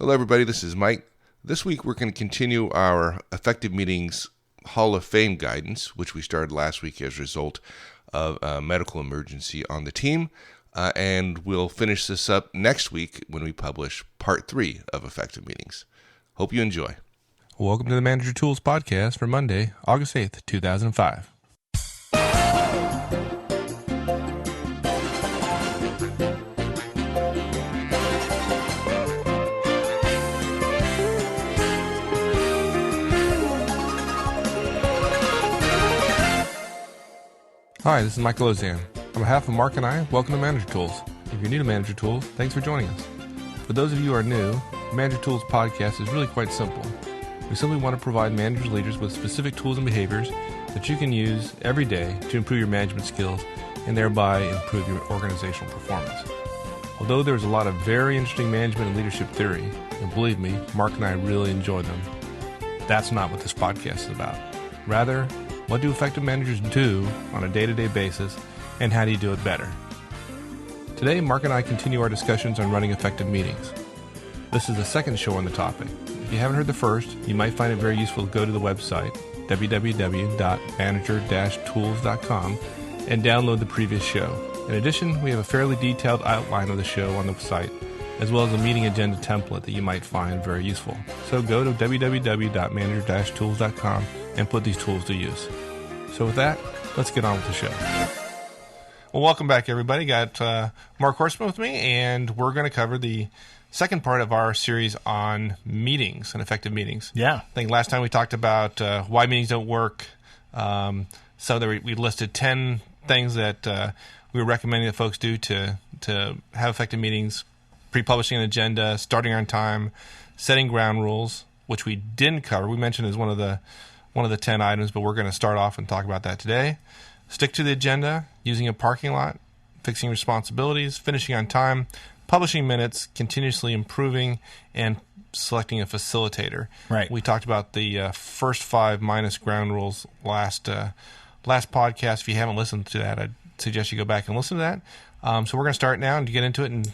Hello, everybody. This is Mike. This week, we're going to continue our Effective Meetings Hall of Fame guidance, which we started last week as a result of a medical emergency on the team. And we'll finish this up next week when we publish Part 3 of Effective Meetings. Hope you enjoy. Welcome to the Manager Tools Podcast for Monday, August 8th, 2005. Hi, this is Mike Lozan. On behalf of Mark and I, welcome to Manager Tools. If you're new to Manager Tools, thanks for joining us. For those of you who are new, the Manager Tools podcast is really quite simple. We simply want to provide managers and leaders with specific tools and behaviors that you can use every day to improve your management skills and thereby improve your organizational performance. Although there's a lot of very interesting management and leadership theory, and believe me, Mark and I really enjoy them, that's not what this podcast is about. Rather, what do effective managers do on a day-to-day basis, and how do you do it better? Today, Mark and I continue our discussions on running effective meetings. This is the second show on the topic. If you haven't heard the first, you might find it very useful to go to the website, www.manager-tools.com, and download the previous show. In addition, we have a fairly detailed outline of the show on the site, as well as a meeting agenda template that you might find very useful. So go to www.manager-tools.com and put these tools to use. So with that, let's get on with the show. Well, welcome back, everybody. Got Mark Horstman with me, and we're going to cover the second part of our series on meetings and effective meetings. Yeah. I think last time we talked about why meetings don't work. So we listed 10 things that we were recommending that folks do to have effective meetings: pre-publishing an agenda, starting on time, setting ground rules, which we didn't cover. We mentioned as one of the 10 items, but we're going to start off and talk about that today. Stick to the agenda, using a parking lot, fixing responsibilities, finishing on time, publishing minutes, continuously improving, and selecting a facilitator. Right. We talked about the first 5 minus ground rules last podcast. If you haven't listened to that, I'd suggest you go back and listen to that. So we're going to start now and get into it and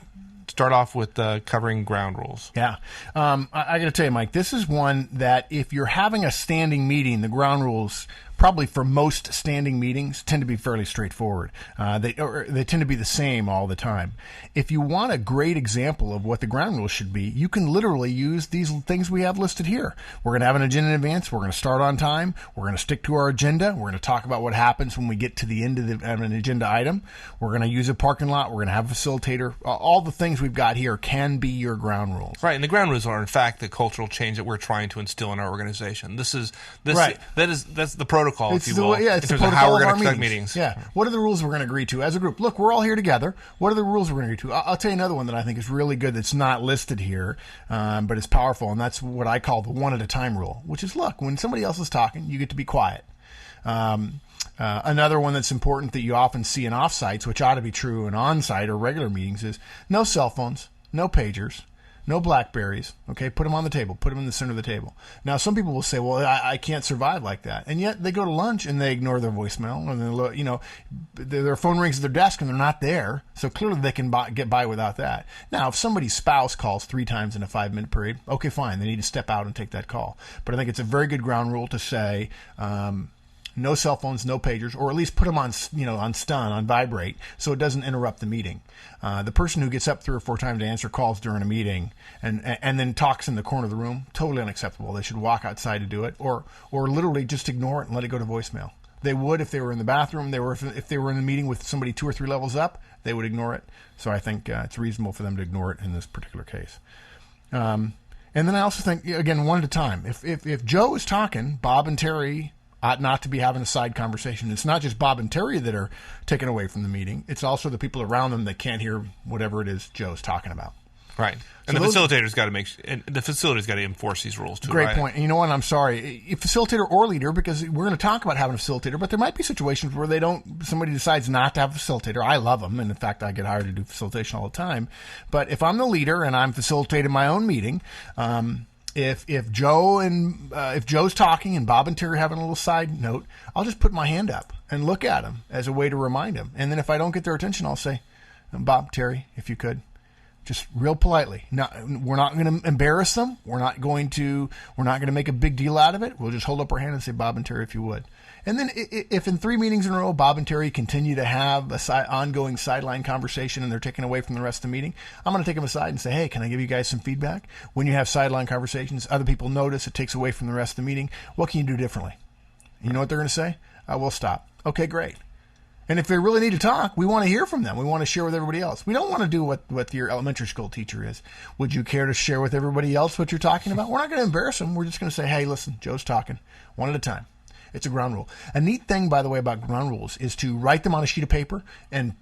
start off with covering ground rules. Yeah. I got to tell you, Mike, this is one that if you're having a standing meeting, the ground rules probably for most standing meetings tend to be fairly straightforward. They tend to be the same all the time. If you want a great example of what the ground rules should be, you can literally use these things we have listed here. We're going to have an agenda in advance. We're going to start on time. We're going to stick to our agenda. We're going to talk about what happens when we get to the end of an agenda item. We're going to use a parking lot. We're going to have a facilitator. All the things we've got here can be your ground rules. Right, and the ground rules are, in fact, the cultural change that we're trying to instill in our organization. That's the protocol, if you will. It's in the terms of how we're protocol going of to our conduct meetings. Yeah. What are the rules we're going to agree to as a group? Look, we're all here together. What are the rules we're going to agree to? I'll tell you another one that I think is really good that's not listed here, but it's powerful, and that's what I call the one at a time rule, which is, look, when somebody else is talking, you get to be quiet. Another one that's important that you often see in offsites, which ought to be true in onsite or regular meetings, is no cell phones, no pagers, no Blackberries. Okay, put them on the table. Put them in the center of the table. Now, some people will say, "Well, I can't survive like that," and yet they go to lunch and they ignore their voicemail, and their phone rings at their desk and they're not there. So clearly, they can get by without that. Now, if somebody's spouse calls 3 times in a 5-minute period, okay, fine. They need to step out and take that call. But I think it's a very good ground rule to say, no cell phones, no pagers, or at least put them on stun, on vibrate, so it doesn't interrupt the meeting. The person who gets up 3 or 4 times to answer calls during a meeting and then talks in the corner of the room, totally unacceptable. They should walk outside to do it, or literally just ignore it and let it go to voicemail. They would if they were in the bathroom. If they were in a meeting with somebody 2 or 3 levels up, they would ignore it. So I think it's reasonable for them to ignore it in this particular case. And then I also think, again, one at a time. If Joe is talking, Bob and Terry ought not to be having a side conversation. It's not just Bob and Terry that are taken away from the meeting. It's also the people around them that can't hear whatever it is Joe's talking about. Right. And so the facilitator's got to enforce these rules too. Great point. And you know what? I'm sorry, if facilitator or leader, because we're going to talk about having a facilitator, but there might be situations where somebody decides not to have a facilitator. I love them, and in fact, I get hired to do facilitation all the time. But if I'm the leader and I'm facilitating my own meeting, if Joe's talking and Bob and Terry are having a little side note, I'll just put my hand up and look at them as a way to remind them. And then if I don't get their attention, I'll say, Bob, Terry, if you could, just real politely. We're not going to embarrass them. We're not going to make a big deal out of it. We'll just hold up our hand and say, Bob and Terry, if you would. And then if in 3 meetings in a row, Bob and Terry continue to have a ongoing sideline conversation and they're taken away from the rest of the meeting, I'm going to take them aside and say, hey, can I give you guys some feedback? When you have sideline conversations, other people notice it takes away from the rest of the meeting. What can you do differently? You know what they're going to say? We'll stop. Okay, great. And if they really need to talk, we want to hear from them. We want to share with everybody else. We don't want to do what your elementary school teacher is. Would you care to share with everybody else what you're talking about? We're not going to embarrass them. We're just going to say, hey, listen, Joe's talking. One at a time. It's a ground rule. A neat thing, by the way, about ground rules is to write them on a sheet of paper and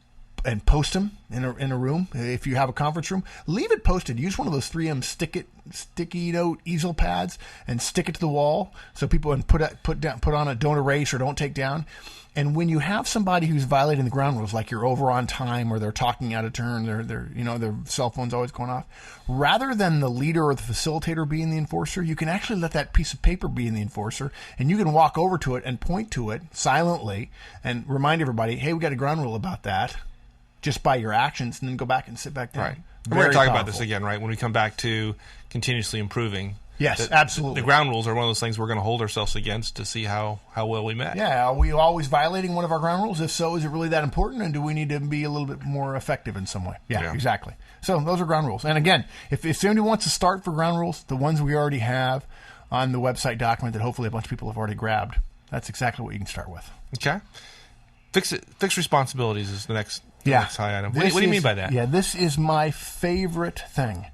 post them in a room. If you have a conference room, leave it posted. Use one of those 3M sticky note easel pads and stick it to the wall so people can put on a don't erase or don't take down. And when you have somebody who's violating the ground rules, like you're over on time or they're talking out of turn, their cell phone's always going off, rather than the leader or the facilitator being the enforcer, you can actually let that piece of paper be the enforcer, and you can walk over to it and point to it silently and remind everybody, hey, we got a ground rule about that, just by your actions, and then go back and sit back down. Right. We're going to talk about this again, right, when we come back to continuously improving. Yes, absolutely. The ground rules are one of those things we're going to hold ourselves against to see how well we met. Yeah, are we always violating one of our ground rules? If so, is it really that important, and do we need to be a little bit more effective in some way? Yeah. Exactly. So those are ground rules. And again, if somebody wants to start for ground rules, the ones we already have on the website document that hopefully a bunch of people have already grabbed, that's exactly what you can start with. Okay. Fixed responsibilities is the next high item. What do you mean by that? Yeah, this is my favorite thing.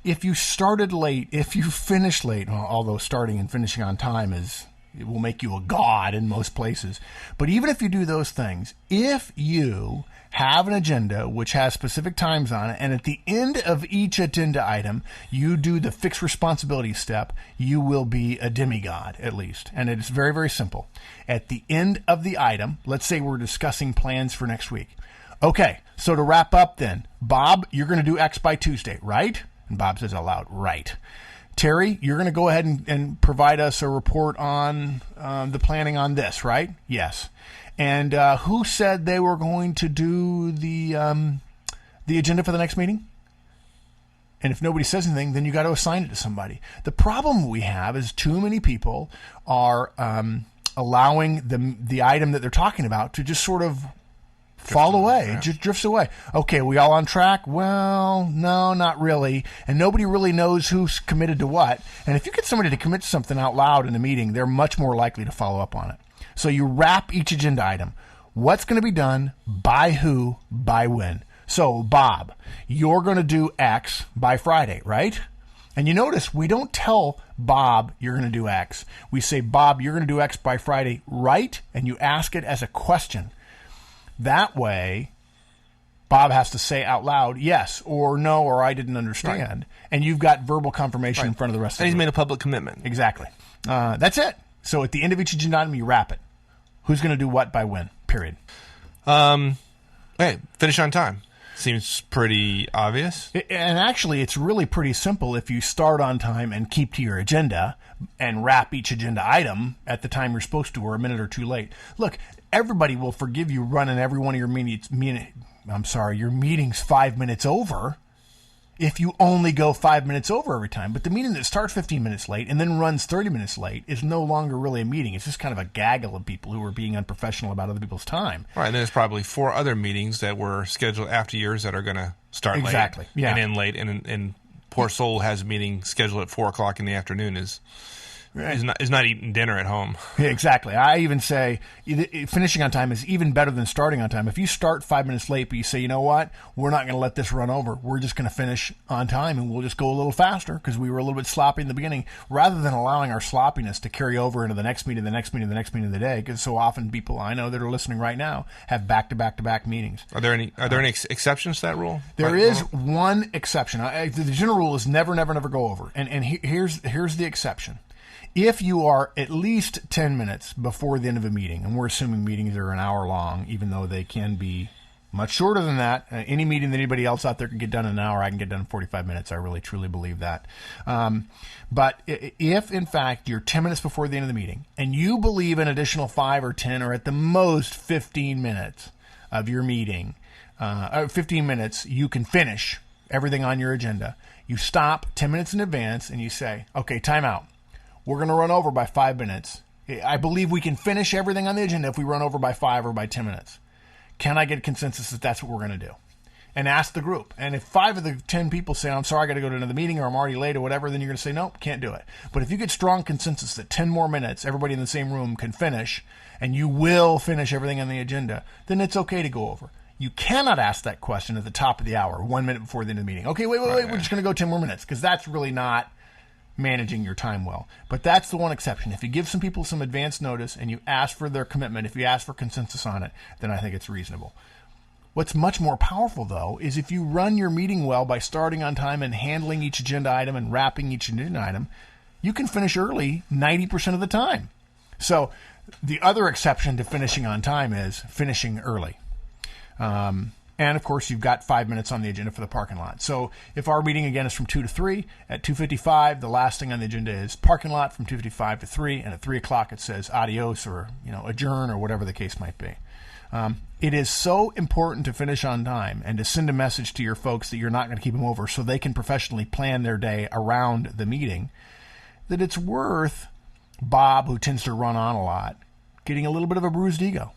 If you started late, if you finished late, although starting and finishing on time it will make you a god in most places. But even if you do those things, if you have an agenda which has specific times on it, and at the end of each agenda item, you do the fixed responsibility step, you will be a demigod, at least. And it is very, very simple. At the end of the item, let's say we're discussing plans for next week. Okay, so to wrap up then, Bob, you're going to do X by Tuesday, right? And Bob says out loud, right. Terry, you're going to go ahead and provide us a report on the planning on this, right? Yes. And who said they were going to do the agenda for the next meeting? And if nobody says anything, then you got to assign it to somebody. The problem we have is too many people are allowing the item that they're talking about to just sort of fall away. It just drifts away. Okay, we all on track? Well, no, not really. And nobody really knows who's committed to what. And if you get somebody to commit to something out loud in a meeting, they're much more likely to follow up on it. So you wrap each agenda item. What's going to be done, by who, by when. So, Bob, you're going to do X by Friday, right? And you notice we don't tell Bob you're going to do X. We say, Bob, you're going to do X by Friday, right? And you ask it as a question. That way, Bob has to say out loud, yes, or no, or I didn't understand. Right. And you've got verbal confirmation in front of the rest of the And he's made a public commitment. Exactly. That's it. So at the end of each agenda item, you wrap it. Who's going to do what by when, period. Hey, finish on time. Seems pretty obvious. And actually, it's really pretty simple if you start on time and keep to your agenda and wrap each agenda item at the time you're supposed to or a minute or two late. Look, everybody will forgive you running every one of your meetings 5 minutes over if you only go 5 minutes over every time. But the meeting that starts 15 minutes late and then runs 30 minutes late is no longer really a meeting. It's just kind of a gaggle of people who are being unprofessional about other people's time. Right, and then there's probably 4 other meetings that were scheduled after yours that are going to start exactly. late and end late. And poor soul has a meeting scheduled at 4 o'clock in the afternoon is not eating dinner at home. Yeah, exactly. I even say finishing on time is even better than starting on time. If you start 5 minutes late, but you say, you know what, we're not going to let this run over. We're just going to finish on time, and we'll just go a little faster because we were a little bit sloppy in the beginning, rather than allowing our sloppiness to carry over into the next meeting, the next meeting, the next meeting of the day. Because so often people I know that are listening right now have back-to-back-to-back meetings. Are there any exceptions to that rule? There is one exception. The general rule is never go over. And here's the exception. If you are at least 10 minutes before the end of a meeting, and we're assuming meetings are an hour long, even though they can be much shorter than that. Any meeting that anybody else out there can get done in an hour, I can get done in 45 minutes. I really, truly believe that. But if, in fact, you're 10 minutes before the end of the meeting, and you believe an additional 5 or 10 or at the most 15 minutes of your meeting, 15 minutes you can finish everything on your agenda. You stop 10 minutes in advance and you say, okay, time out. We're going to run over by 5 minutes. I believe we can finish everything on the agenda if we run over by 5 or by 10 minutes. Can I get a consensus that that's what we're going to do? And ask the group. And if 5 of the 10 people say, I'm sorry, I got to go to another meeting or I'm already late or whatever, then you're going to say, nope, can't do it. But if you get strong consensus that 10 more minutes, everybody in the same room can finish, and you will finish everything on the agenda, then it's okay to go over. You cannot ask that question at the top of the hour, 1 minute before the end of the meeting. Okay, wait, we're just going to go 10 more minutes, because that's really not managing your time well. But that's the one exception. If you give some people some advance notice and you ask for their commitment, if you ask for consensus on it, then I think it's reasonable. What's much more powerful, though, is if you run your meeting well by starting on time and handling each agenda item and wrapping each agenda item, you can finish early 90% of the time. So the other exception to finishing on time is finishing early. And, of course, you've got 5 minutes on the agenda for the parking lot. So if our meeting, again, is from 2 to 3, at 2:55, the last thing on the agenda is parking lot from 2:55 to 3, and at 3 o'clock it says adios or adjourn or whatever the case might be. It is so important to finish on time and to send a message to your folks that you're not going to keep them over so they can professionally plan their day around the meeting, that it's worth Bob, who tends to run on a lot, getting a little bit of a bruised ego.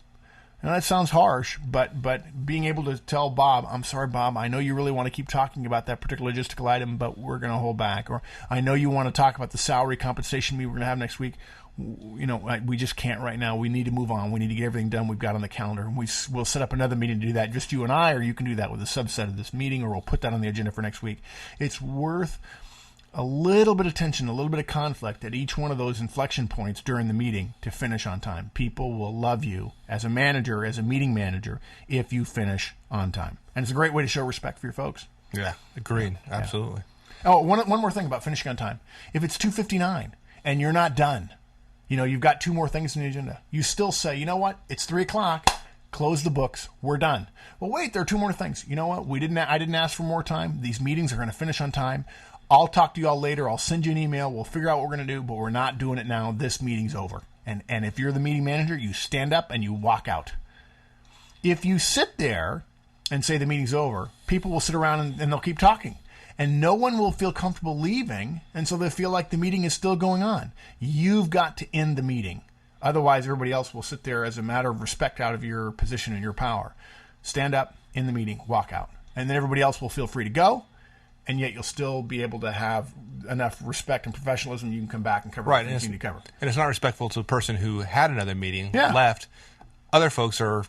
Now, that sounds harsh, but being able to tell Bob, I'm sorry, Bob, I know you really want to keep talking about that particular logistical item, but we're going to hold back. Or I know you want to talk about the salary compensation meeting we're going to have next week. We just can't right now. We need to move on. We need to get everything done we've got on the calendar. And we'll set up another meeting to do that, just you and I, or you can do that with a subset of this meeting, or we'll put that on the agenda for next week. It's worth a little bit of tension, a little bit of conflict at each one of those inflection points during the meeting to finish on time. People will love you as a manager, as a meeting manager, if you finish on time. And it's a great way to show respect for your folks. Yeah, agreed. Yeah. Absolutely. Oh, one more thing about finishing on time. If it's 2:59 and you're not done, you've got 2 more things on the agenda, you still say, you know what, it's 3 o'clock, close the books, we're done. Well, wait, there are 2 more things. You know what, I didn't ask for more time. These meetings are going to finish on time. I'll talk to you all later. I'll send you an email. We'll figure out what we're going to do, but we're not doing it now. This meeting's over. And if you're the meeting manager, you stand up and you walk out. If you sit there and say the meeting's over, people will sit around and they'll keep talking. And no one will feel comfortable leaving, and so they feel like the meeting is still going on. You've got to end the meeting. Otherwise, everybody else will sit there as a matter of respect out of your position and your power. Stand up, end the meeting, walk out. And then everybody else will feel free to go. And yet you'll still be able to have enough respect and professionalism. You can come back and cover what you need to cover. And it's not respectful to the person who had another meeting, left. Other folks are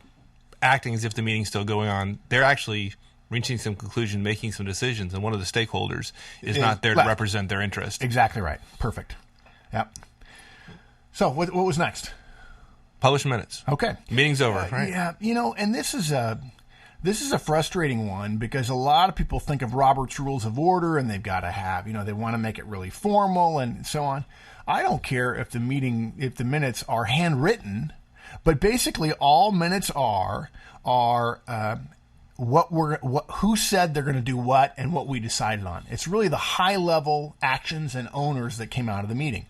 acting as if the meeting's still going on. They're actually reaching some conclusion, making some decisions, and one of the stakeholders is not there to represent their interest. Exactly right. Perfect. Yep. So what was next? Publish minutes. Okay. Meeting's over, right? Yeah. And this is a frustrating one because a lot of people think of Robert's Rules of Order and they've got to have, they want to make it really formal and so on. I don't care if the minutes are handwritten, but basically all minutes are who said they're going to do what and what we decided on. It's really the high level actions and owners that came out of the meeting.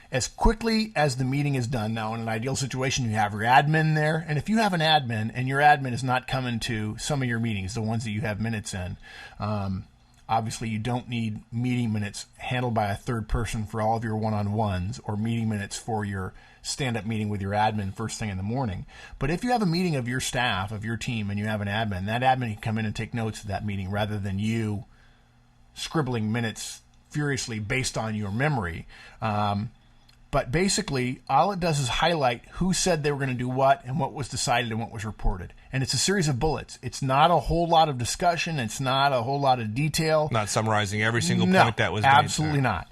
As quickly as the meeting is done now, in an ideal situation, you have your admin there. And if you have an admin and your admin is not coming to some of your meetings, the ones that you have minutes in, obviously you don't need meeting minutes handled by a third person for all of your one-on-ones or meeting minutes for your stand-up meeting with your admin first thing in the morning. But if you have a meeting of your staff, of your team, and you have an admin, that admin can come in and take notes of that meeting rather than you scribbling minutes furiously based on your memory. But basically, all it does is highlight who said they were going to do what and what was decided and what was reported. And it's a series of bullets. It's not a whole lot of discussion. It's not a whole lot of detail. Not summarizing every single point that was made. Absolutely not.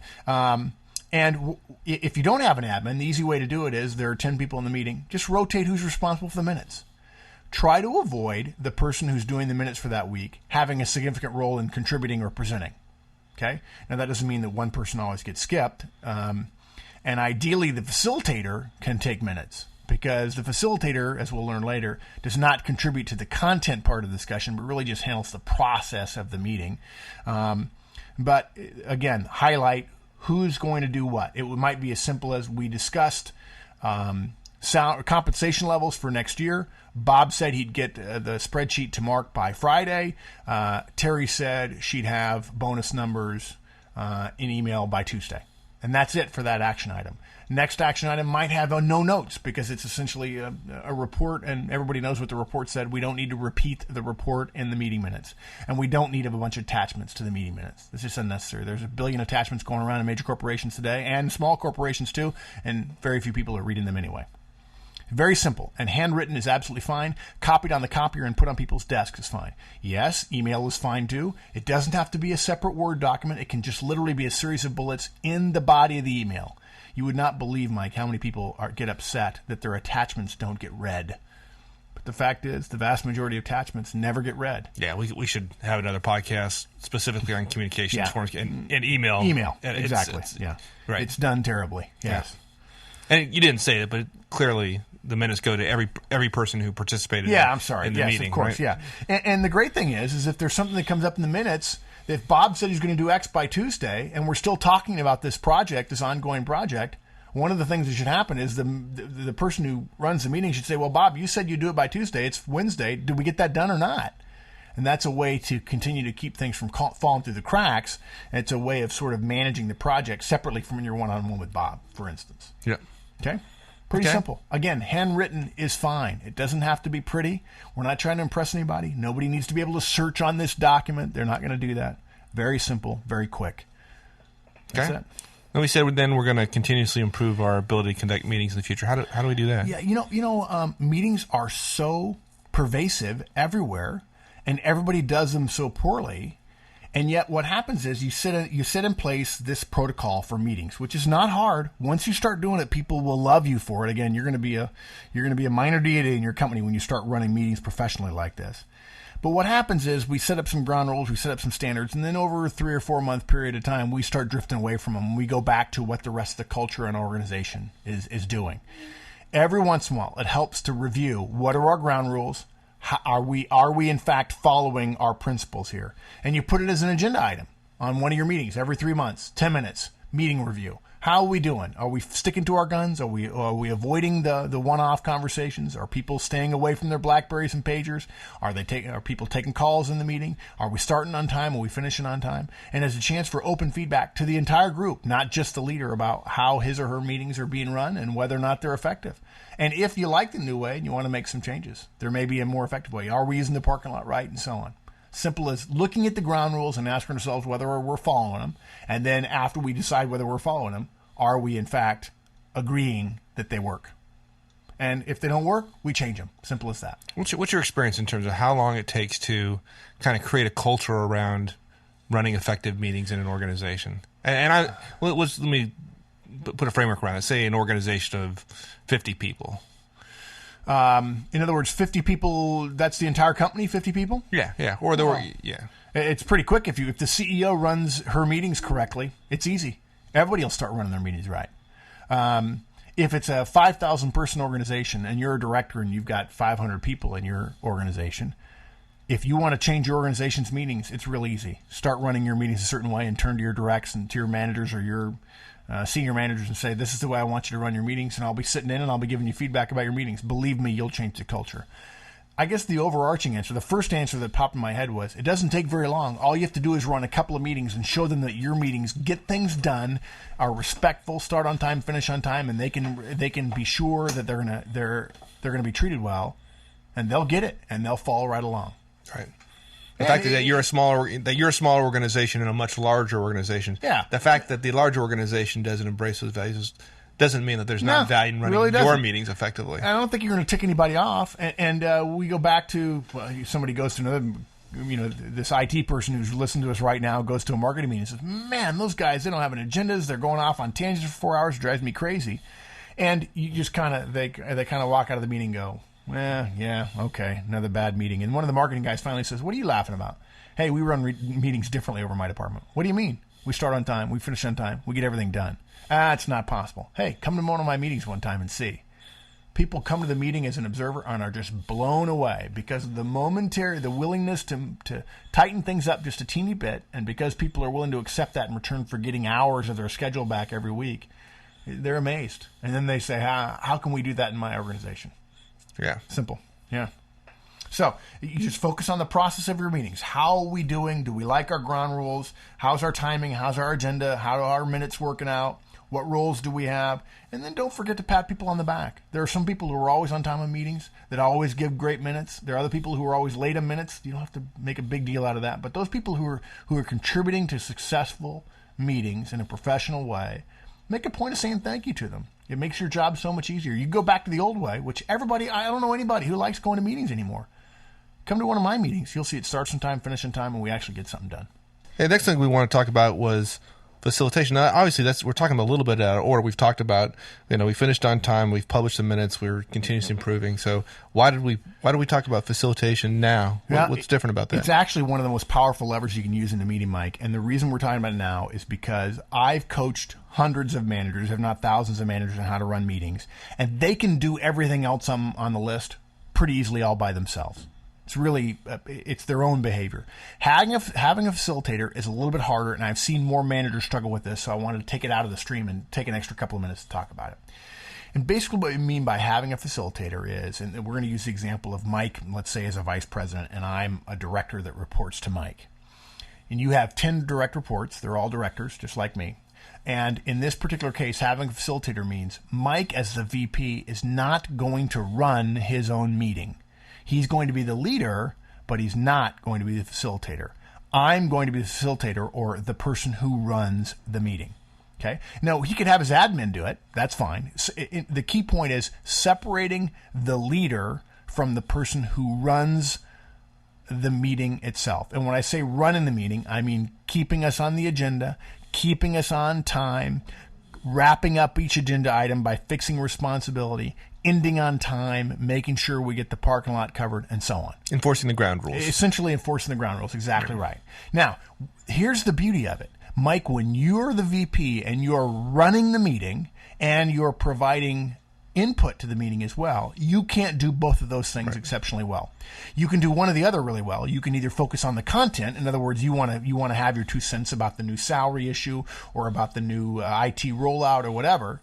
And if you don't have an admin, the easy way to do it is there are 10 people in the meeting. Just rotate who's responsible for the minutes. Try to avoid the person who's doing the minutes for that week having a significant role in contributing or presenting. Okay? Now, that doesn't mean that one person always gets skipped. And ideally, the facilitator can take minutes because the facilitator, as we'll learn later, does not contribute to the content part of the discussion, but really just handles the process of the meeting. But again, highlight who's going to do what. It might be as simple as we discussed compensation levels for next year. Bob said he'd get the spreadsheet to Mark by Friday. Terry said she'd have bonus numbers in email by Tuesday. And that's it for that action item. Next action item might have no notes because it's essentially a report, and everybody knows what the report said. We don't need to repeat the report in the meeting minutes, and we don't need a bunch of attachments to the meeting minutes. It's just unnecessary. There's a billion attachments going around in major corporations today, and small corporations too, and very few people are reading them anyway. Very simple, and handwritten is absolutely fine. Copied on the copier and put on people's desks is fine. Yes, email is fine too. It doesn't have to be a separate Word document. It can just literally be a series of bullets in the body of the email. You would not believe, Mike, how many people get upset that their attachments don't get read. But the fact is, the vast majority of attachments never get read. Yeah, we should have another podcast specifically on communications Yeah. forms and email. Email, And exactly. yeah, right. It's done terribly. Yes. Yeah. And you didn't say it, but clearly the minutes go to every person who participated. Yeah, I'm sorry. In the Yes, meeting, of course. right? Yeah. And the great thing is if there's something that comes up in the minutes, if Bob said he's going to do X by Tuesday, and we're still talking about this project, this ongoing project, one of the things that should happen is the person who runs the meeting should say, well, Bob, you said you'd do it by Tuesday. It's Wednesday. Did we get that done or not? And that's a way to continue to keep things from falling through the cracks. And it's a way of sort of managing the project separately from your one-on-one with Bob, for instance. Yeah. Okay? Pretty simple. Again, handwritten is fine. It doesn't have to be pretty. We're not trying to impress anybody. Nobody needs to be able to search on this document. They're not going to do that. Very simple, very quick. That's it. And we said then we're going to continuously improve our ability to conduct meetings in the future. How do we do that? Yeah, meetings are so pervasive everywhere, and everybody does them so poorly. And yet, what happens is you set in place this protocol for meetings, which is not hard. Once you start doing it, people will love you for it. Again, you're going to be a minor deity in your company when you start running meetings professionally like this. But what happens is we set up some ground rules, we set up some standards, and then over a 3 or 4 month period of time, we start drifting away from them. We go back to what the rest of the culture and organization is doing. Every once in a while, it helps to review what are our ground rules. Are we in fact following our principles here? And you put it as an agenda item on one of your meetings every 3 months, 10 minutes, meeting review. How are we doing? Are we sticking to our guns? Are we avoiding the one-off conversations? Are people staying away from their BlackBerries and pagers? Are people taking calls in the meeting? Are we starting on time? Are we finishing on time? And as a chance for open feedback to the entire group, not just the leader, about how his or her meetings are being run and whether or not they're effective. And if you like the new way and you want to make some changes, there may be a more effective way. Are we using the parking lot right, and so on? Simple as looking at the ground rules and asking ourselves whether we're following them. And then after we decide whether we're following them, are we in fact agreeing that they work? And if they don't work, we change them. Simple as that. What's your experience in terms of how long it takes to kind of create a culture around running effective meetings in an organization? Let me put a framework around it. Say an organization of 50 people. In other words, 50 people, that's the entire company, 50 people? Yeah. Or yeah. It's pretty quick. If the CEO runs her meetings correctly, it's easy. Everybody will start running their meetings right. If it's a 5,000 person organization and you're a director and you've got 500 people in your organization, if you want to change your organization's meetings, it's real easy. Start running your meetings a certain way and turn to your directs and to your managers or your senior managers and say, this is the way I want you to run your meetings, and I'll be sitting in and I'll be giving you feedback about your meetings. Believe me, you'll change the culture. I guess the overarching answer, the first answer that popped in my head was, it doesn't take very long. All you have to do is run a couple of meetings and show them that your meetings get things done, are respectful, start on time, finish on time, and they can be sure that they're gonna be treated well, and they'll get it and they'll follow right along. Right. The fact that you're a smaller organization in a much larger organization. Yeah. The fact that the larger organization doesn't embrace those values doesn't mean that there's not value in running your meetings effectively. I don't think you're going to tick anybody off. And we go back to, somebody goes to another, this IT person who's listening to us right now goes to a marketing meeting and says, man, those guys, they don't have any agendas. They're going off on tangents for 4 hours. It drives me crazy. And you just they kind of walk out of the meeting and go, yeah, okay, another bad meeting. And one of the marketing guys finally says, what are you laughing about? Hey, we run meetings differently over my department. What do you mean? We start on time, we finish on time, we get everything done. It's not possible. Hey, come to one of my meetings one time and see. People come to the meeting as an observer and are just blown away because of the willingness to tighten things up just a teeny bit, and because people are willing to accept that in return for getting hours of their schedule back every week. They're amazed. And then they say, how can we do that in my organization? Yeah. Simple. Yeah. So you just focus on the process of your meetings. How are we doing? Do we like our ground rules? How's our timing? How's our agenda? How are our minutes working out? What roles do we have? And then don't forget to pat people on the back. There are some people who are always on time in meetings that always give great minutes. There are other people who are always late in minutes. You don't have to make a big deal out of that. But those people who are contributing to successful meetings in a professional way, make a point of saying thank you to them. It makes your job so much easier. You go back to the old way, which I don't know anybody who likes going to meetings anymore. Come to one of my meetings. You'll see it starts on time, finish on time, and we actually get something done. Hey, next thing we want to talk about was facilitation. Now, obviously, we're talking about a little bit out of order. We've talked about, we finished on time. We've published the minutes. We're continuously improving. So why do we talk about facilitation now? What's different about that? It's actually one of the most powerful levers you can use in a meeting, Mike. And the reason we're talking about it now is because I've coached hundreds of managers, if not thousands of managers, on how to run meetings. And they can do everything else on the list pretty easily all by themselves. It's really, it's their own behavior. Having a facilitator is a little bit harder, and I've seen more managers struggle with this, so I wanted to take it out of the stream and take an extra couple of minutes to talk about it. And basically what we mean by having a facilitator is, and we're going to use the example of Mike, let's say, as a vice president, and I'm a director that reports to Mike. And you have 10 direct reports. They're all directors, just like me. And in this particular case, having a facilitator means Mike, as the VP, is not going to run his own meeting. He's going to be the leader, but he's not going to be the facilitator. I'm going to be the facilitator, or the person who runs the meeting. Okay. Now, he could have his admin do it. That's fine. So the key point is separating the leader from the person who runs the meeting itself. And when I say running the meeting, I mean keeping us on the agenda, keeping us on time, wrapping up each agenda item by fixing responsibility, ending on time, making sure we get the parking lot covered, and so on. Enforcing the ground rules. Essentially enforcing the ground rules. Exactly right. Now, here's the beauty of it. Mike, when you're the VP and you're running the meeting and you're providing input to the meeting as well, you can't do both of those things exceptionally well. You can do one or the other really well. You can either focus on the content. In other words, you want to have your 2 cents about the new salary issue or about the new IT rollout or whatever.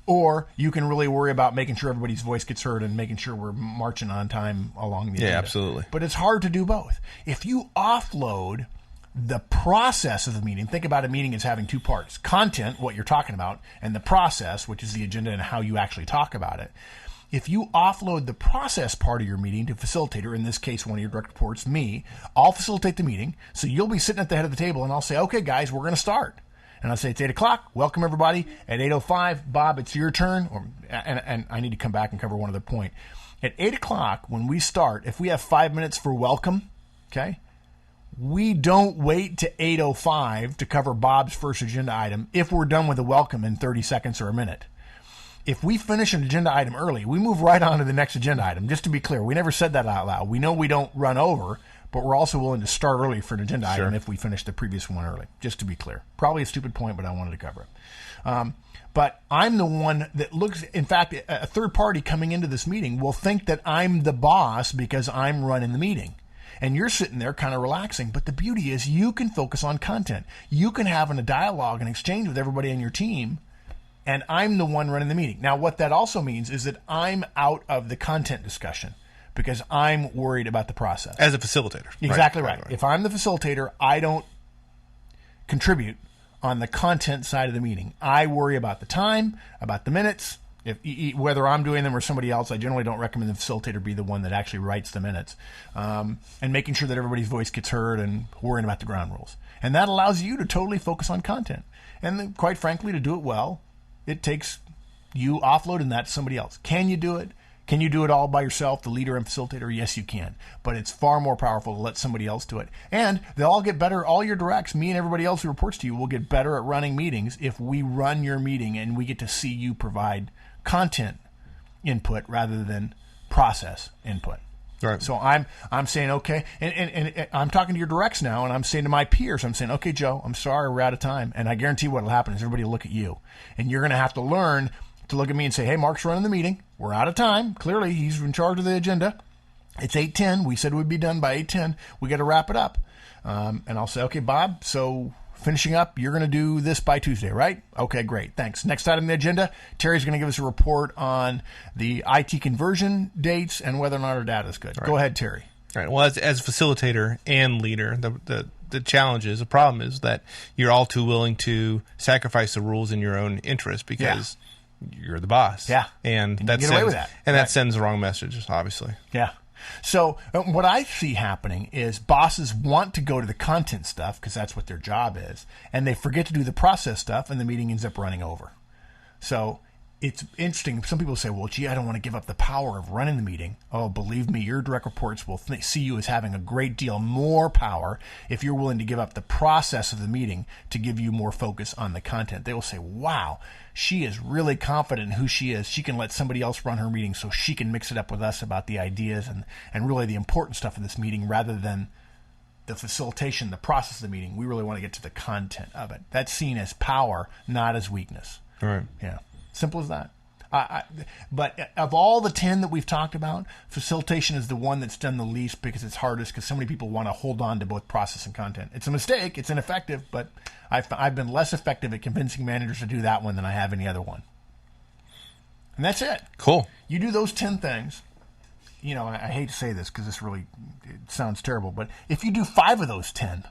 Or you can really worry about making sure everybody's voice gets heard and making sure we're marching on time along the agenda. Yeah, absolutely. But it's hard to do both. If you offload the process of the meeting, think about a meeting as having 2 parts. Content, what you're talking about, and the process, which is the agenda and how you actually talk about it. If you offload the process part of your meeting to facilitator, in this case, one of your direct reports, me, I'll facilitate the meeting. So you'll be sitting at the head of the table and I'll say, okay, guys, we're going to start. And I'll say, it's 8 o'clock. Welcome, everybody. At 8:05, Bob, it's your turn. And I need to come back and cover one other point. At 8 o'clock, when we start, if we have 5 minutes for welcome, okay, we don't wait to 8:05 to cover Bob's first agenda item if we're done with the welcome in 30 seconds or a minute. If we finish an agenda item early, we move right on to the next agenda item. Just to be clear, we never said that out loud. We know we don't run over, but we're also willing to start early for an agenda item if we finish the previous one early, just to be clear. Probably a stupid point, but I wanted to cover it. But I'm the one that looks, in fact, a third party coming into this meeting will think that I'm the boss because I'm running the meeting. And you're sitting there kind of relaxing. But the beauty is you can focus on content. You can have a dialogue and exchange with everybody on your team, and I'm the one running the meeting. Now, what that also means is that I'm out of the content discussion, because I'm worried about the process. As a facilitator. Exactly right. If I'm the facilitator, I don't contribute on the content side of the meeting. I worry about the time, about the minutes. Whether I'm doing them or somebody else, I generally don't recommend the facilitator be the one that actually writes the minutes. And making sure that everybody's voice gets heard and worrying about the ground rules. And that allows you to totally focus on content. And then, quite frankly, to do it well, it takes you offloading that to somebody else. Can you do it? Can you do it all by yourself, the leader and facilitator? Yes, you can. But it's far more powerful to let somebody else do it. And they'll all get better. All your directs, me and everybody else who reports to you, will get better at running meetings if we run your meeting and we get to see you provide content input rather than process input. Right. So I'm saying, okay, and I'm talking to your directs now, and I'm saying to my peers, I'm saying, okay, Joe, I'm sorry, we're out of time. And I guarantee what will happen is everybody will look at you. And you're going to have to learn to look at me and say, hey, Mark's running the meeting. We're out of time. Clearly, he's in charge of the agenda. It's 8:10. We said we'd be done by 8:10. We got to wrap it up. And I'll say, okay, Bob, so finishing up, you're going to do this by Tuesday, right? Okay, great. Thanks. Next item on the agenda, Terry's going to give us a report on the IT conversion dates and whether or not our data is good. Right. Go ahead, Terry. All right. Well, as facilitator and leader, the challenge is, the problem is that you're all too willing to sacrifice the rules in your own interest because you're the boss. Yeah. And that get away with that. And that sends the wrong message, obviously. Yeah. So what I see happening is bosses want to go to the content stuff because that's what their job is, and they forget to do the process stuff, and the meeting ends up running over. So it's interesting. Some people say, well, gee, I don't want to give up the power of running the meeting. Oh, believe me, your direct reports will see you as having a great deal more power if you're willing to give up the process of the meeting to give you more focus on the content. They will say, wow, she is really confident in who she is. She can let somebody else run her meeting so she can mix it up with us about the ideas and really the important stuff of this meeting rather than the facilitation, the process of the meeting. We really want to get to the content of it. That's seen as power, not as weakness. All right. Yeah. Simple as that. But of all the 10 that we've talked about, facilitation is the one that's done the least because it's hardest because so many people want to hold on to both process and content. It's a mistake. It's ineffective, but I've been less effective at convincing managers to do that one than I have any other one. And that's it. Cool. You do those 10 things. You know, I hate to say this because it sounds terrible, but if you do 5 of those 10,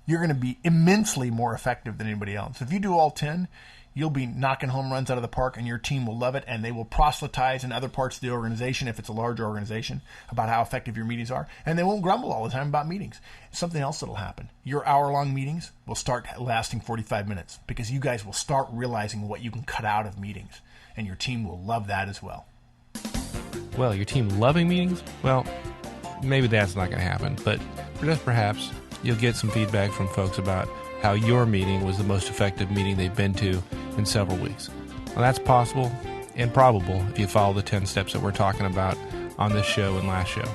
you're going to be immensely more effective than anybody else. If you do all 10, you'll be knocking home runs out of the park, and your team will love it, and they will proselytize in other parts of the organization, if it's a larger organization, about how effective your meetings are, and they won't grumble all the time about meetings. Something else that'll happen. Your hour-long meetings will start lasting 45 minutes because you guys will start realizing what you can cut out of meetings, and your team will love that as well. Well, your team loving meetings? Well, maybe that's not going to happen, but just perhaps you'll get some feedback from folks about how your meeting was the most effective meeting they've been to in several weeks. Well, that's possible and probable if you follow the 10 steps that we're talking about on this show and last show.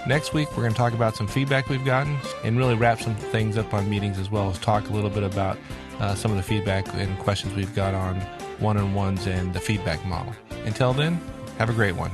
Next week, we're going to talk about some feedback we've gotten and really wrap some things up on meetings, as well as talk a little bit about some of the feedback and questions we've got on one-on-ones and the feedback model. Until then, have a great one.